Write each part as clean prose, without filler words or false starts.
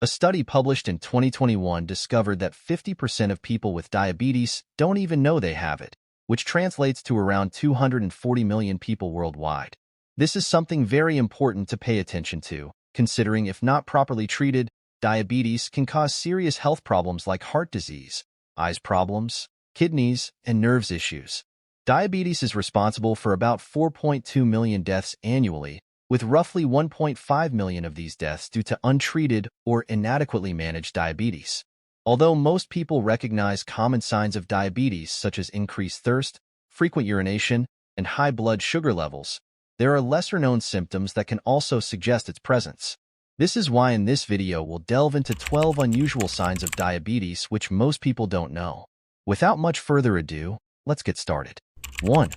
A study published in 2021 discovered that 50% of people with diabetes don't even know they have it, which translates to around 240 million people worldwide. This is something very important to pay attention to, considering if not properly treated, diabetes can cause serious health problems like heart disease, eyes problems, kidneys, and nerves issues. Diabetes is responsible for about 4.2 million deaths annually, with roughly 1.5 million of these deaths due to untreated or inadequately managed diabetes. Although most people recognize common signs of diabetes such as increased thirst, frequent urination, and high blood sugar levels, there are lesser-known symptoms that can also suggest its presence. This is why in this video we'll delve into 12 unusual signs of diabetes which most people don't know. Without much further ado, let's get started. 1.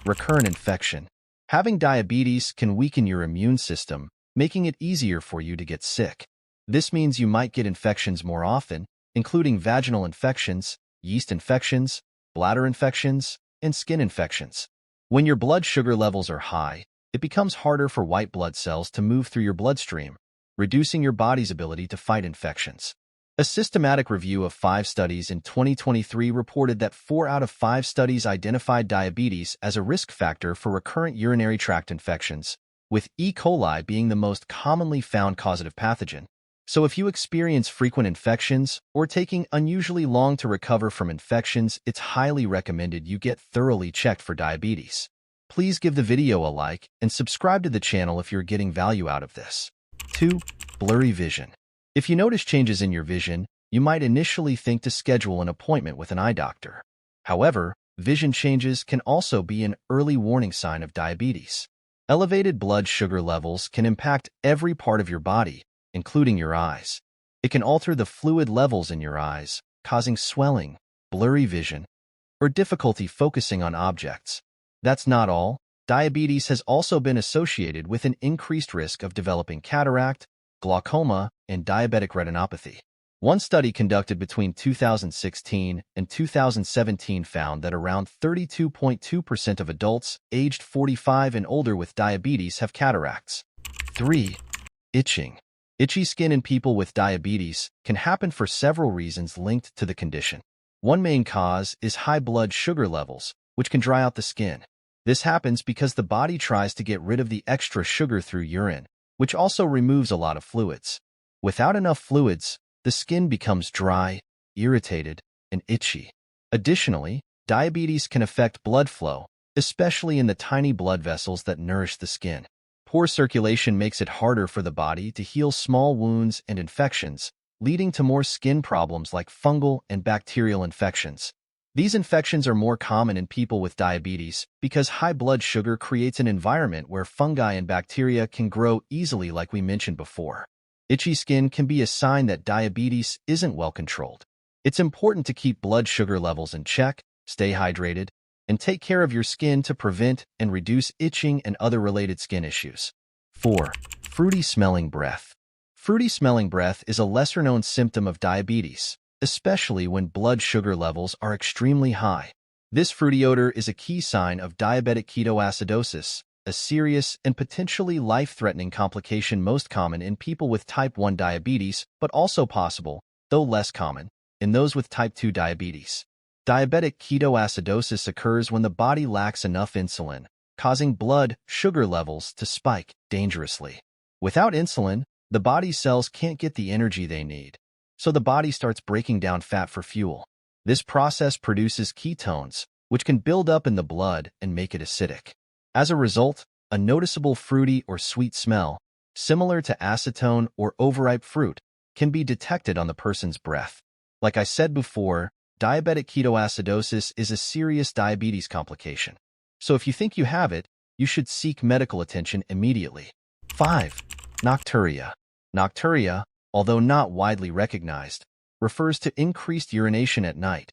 Recurrent infection. Having diabetes can weaken your immune system, making it easier for you to get sick. This means you might get infections more often, including vaginal infections, yeast infections, bladder infections, and skin infections. When your blood sugar levels are high, it becomes harder for white blood cells to move through your bloodstream, reducing your body's ability to fight infections. A systematic review of 5 studies in 2023 reported that 4 out of 5 studies identified diabetes as a risk factor for recurrent urinary tract infections, with E. coli being the most commonly found causative pathogen. So if you experience frequent infections or taking unusually long to recover from infections, it's highly recommended you get thoroughly checked for diabetes. Please give the video a like and subscribe to the channel if you're getting value out of this. 2. Blurry vision. If you notice changes in your vision, you might initially think to schedule an appointment with an eye doctor. However, vision changes can also be an early warning sign of diabetes. Elevated blood sugar levels can impact every part of your body, including your eyes. It can alter the fluid levels in your eyes, causing swelling, blurry vision, or difficulty focusing on objects. That's not all. Diabetes has also been associated with an increased risk of developing cataract, glaucoma, and diabetic retinopathy. One study conducted between 2016 and 2017 found that around 32.2% of adults aged 45 and older with diabetes have cataracts. 3. Itching. Itchy skin in people with diabetes can happen for several reasons linked to the condition. One main cause is high blood sugar levels, which can dry out the skin. This happens because the body tries to get rid of the extra sugar through urine, which also removes a lot of fluids. Without enough fluids, the skin becomes dry, irritated, and itchy. Additionally, diabetes can affect blood flow, especially in the tiny blood vessels that nourish the skin. Poor circulation makes it harder for the body to heal small wounds and infections, leading to more skin problems like fungal and bacterial infections. These infections are more common in people with diabetes because high blood sugar creates an environment where fungi and bacteria can grow easily, like we mentioned before. Itchy skin can be a sign that diabetes isn't well controlled. It's important to keep blood sugar levels in check, stay hydrated, and take care of your skin to prevent and reduce itching and other related skin issues. 4. Fruity smelling breath. Fruity smelling breath is a lesser-known symptom of diabetes, especially when blood sugar levels are extremely high. This fruity odor is a key sign of diabetic ketoacidosis, a serious and potentially life-threatening complication most common in people with type 1 diabetes, but also possible, though less common, in those with type 2 diabetes. Diabetic ketoacidosis occurs when the body lacks enough insulin, causing blood sugar levels to spike dangerously. Without insulin, the body's cells can't get the energy they need, so the body starts breaking down fat for fuel. This process produces ketones, which can build up in the blood and make it acidic. As a result, a noticeable fruity or sweet smell, similar to acetone or overripe fruit, can be detected on the person's breath. Like I said before, diabetic ketoacidosis is a serious diabetes complication. So if you think you have it, you should seek medical attention immediately. 5. Nocturia. Nocturia, although not widely recognized, refers to increased urination at night,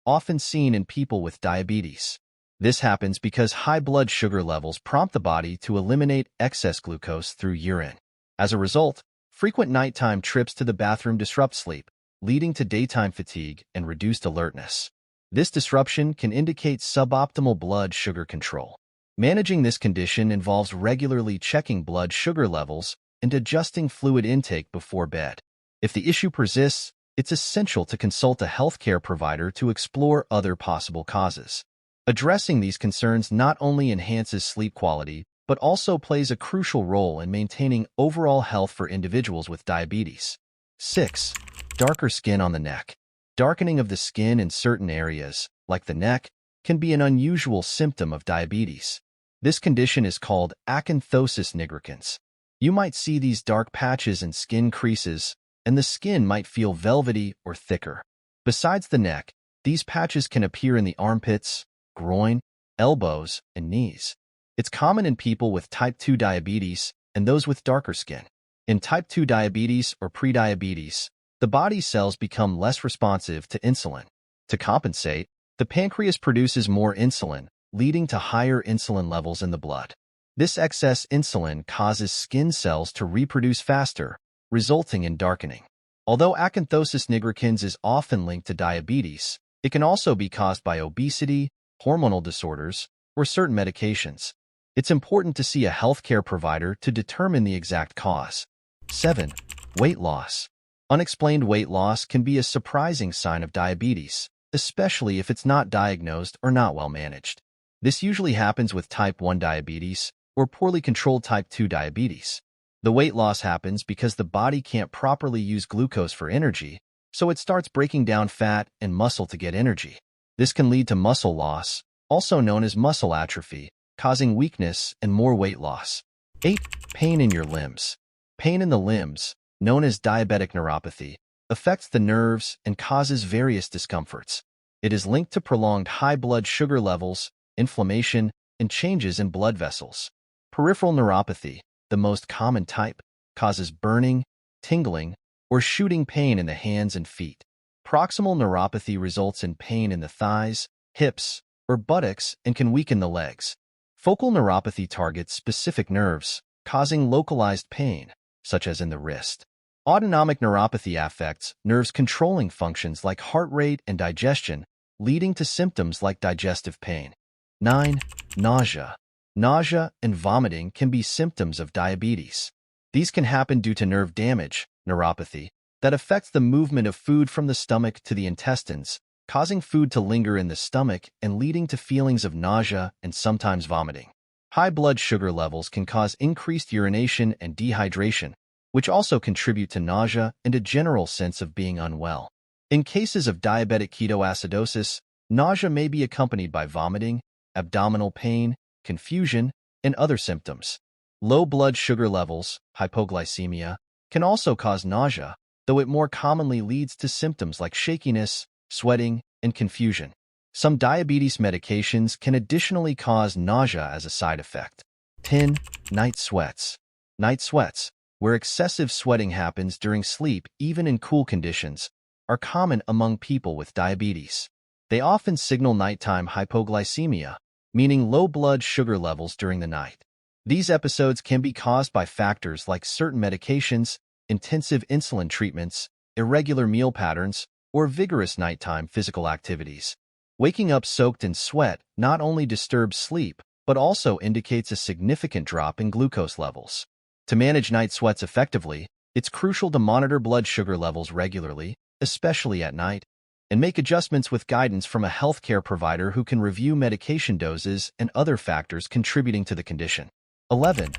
often seen in people with diabetes. This happens because high blood sugar levels prompt the body to eliminate excess glucose through urine. As a result, frequent nighttime trips to the bathroom disrupt sleep, leading to daytime fatigue and reduced alertness. This disruption can indicate suboptimal blood sugar control. Managing this condition involves regularly checking blood sugar levels and adjusting fluid intake before bed. If the issue persists, it's essential to consult a healthcare provider to explore other possible causes. Addressing these concerns not only enhances sleep quality, but also plays a crucial role in maintaining overall health for individuals with diabetes. 6. Darker skin on the neck. Darkening of the skin in certain areas, like the neck, can be an unusual symptom of diabetes. This condition is called acanthosis nigricans. You might see these dark patches and skin creases, and the skin might feel velvety or thicker. Besides the neck, these patches can appear in the armpits, groin, elbows, and knees. It's common in people with type 2 diabetes and those with darker skin. In type 2 diabetes or prediabetes, the body cells become less responsive to insulin. To compensate, the pancreas produces more insulin, leading to higher insulin levels in the blood. This excess insulin causes skin cells to reproduce faster, resulting in darkening. Although acanthosis nigricans is often linked to diabetes, it can also be caused by obesity, hormonal disorders, or certain medications. It's important to see a healthcare provider to determine the exact cause. 7. Weight loss. Unexplained weight loss can be a surprising sign of diabetes, especially if it's not diagnosed or not well managed. This usually happens with type 1 diabetes or poorly controlled type 2 diabetes. The weight loss happens because the body can't properly use glucose for energy, so it starts breaking down fat and muscle to get energy. This can lead to muscle loss, also known as muscle atrophy, causing weakness and more weight loss. 8. Pain in your limbs. Pain in the limbs, known as diabetic neuropathy, affects the nerves and causes various discomforts. It is linked to prolonged high blood sugar levels, inflammation, and changes in blood vessels. Peripheral neuropathy, the most common type, causes burning, tingling, or shooting pain in the hands and feet. Proximal neuropathy results in pain in the thighs, hips, or buttocks and can weaken the legs. Focal neuropathy targets specific nerves, causing localized pain, such as in the wrist. Autonomic neuropathy affects nerves controlling functions like heart rate and digestion, leading to symptoms like digestive pain. 9. Nausea. Nausea and vomiting can be symptoms of diabetes. These can happen due to nerve damage, neuropathy, that affects the movement of food from the stomach to the intestines, causing food to linger in the stomach and leading to feelings of nausea and sometimes vomiting. High blood sugar levels can cause increased urination and dehydration, which also contribute to nausea and a general sense of being unwell. In cases of diabetic ketoacidosis, nausea may be accompanied by vomiting, abdominal pain, confusion, and other symptoms. Low blood sugar levels, hypoglycemia, can also cause nausea, though it more commonly leads to symptoms like shakiness, sweating, and confusion. Some diabetes medications can additionally cause nausea as a side effect. 10. Night sweats. Night sweats, where excessive sweating happens during sleep even in cool conditions, are common among people with diabetes. They often signal nighttime hypoglycemia, meaning low blood sugar levels during the night. These episodes can be caused by factors like certain medications, intensive insulin treatments, irregular meal patterns, or vigorous nighttime physical activities. Waking up soaked in sweat not only disturbs sleep, but also indicates a significant drop in glucose levels. To manage night sweats effectively, it's crucial to monitor blood sugar levels regularly, especially at night, and make adjustments with guidance from a healthcare provider who can review medication doses and other factors contributing to the condition. 11.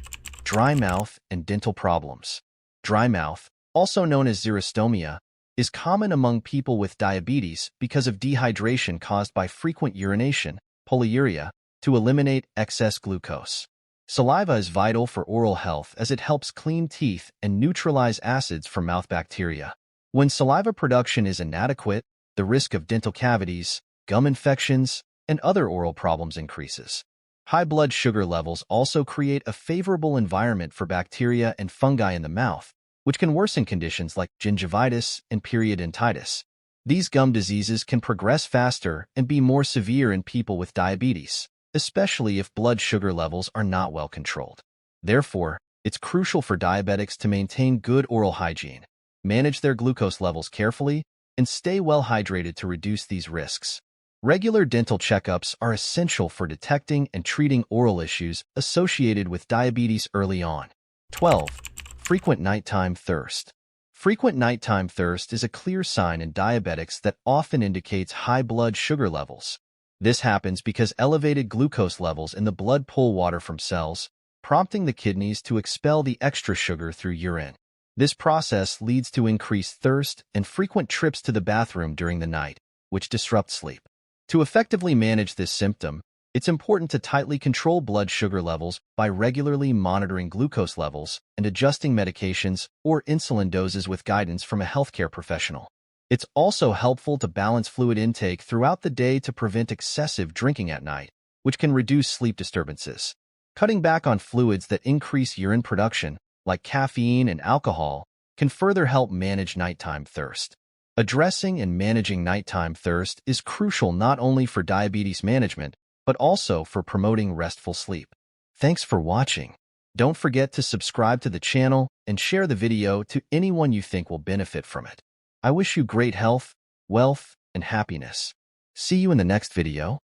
Dry mouth and dental problems. Dry mouth, also known as xerostomia, is common among people with diabetes because of dehydration caused by frequent urination, polyuria, to eliminate excess glucose. Saliva is vital for oral health as it helps clean teeth and neutralize acids from mouth bacteria. When saliva production is inadequate, the risk of dental cavities, gum infections, and other oral problems increases. High blood sugar levels also create a favorable environment for bacteria and fungi in the mouth, which can worsen conditions like gingivitis and periodontitis. These gum diseases can progress faster and be more severe in people with diabetes, especially if blood sugar levels are not well controlled. Therefore, it's crucial for diabetics to maintain good oral hygiene, manage their glucose levels carefully, and stay well hydrated to reduce these risks. Regular dental checkups are essential for detecting and treating oral issues associated with diabetes early on. 12. Frequent nighttime thirst. Frequent nighttime thirst is a clear sign in diabetics that often indicates high blood sugar levels. This happens because elevated glucose levels in the blood pull water from cells, prompting the kidneys to expel the extra sugar through urine. This process leads to increased thirst and frequent trips to the bathroom during the night, which disrupt sleep. To effectively manage this symptom, it's important to tightly control blood sugar levels by regularly monitoring glucose levels and adjusting medications or insulin doses with guidance from a healthcare professional. It's also helpful to balance fluid intake throughout the day to prevent excessive drinking at night, which can reduce sleep disturbances. Cutting back on fluids that increase urine production, like caffeine and alcohol, can further help manage nighttime thirst. Addressing and managing nighttime thirst is crucial not only for diabetes management, but also for promoting restful sleep. Thanks for watching. Don't forget to subscribe to the channel and share the video to anyone you think will benefit from it. I wish you great health, wealth, and happiness. See you in the next video.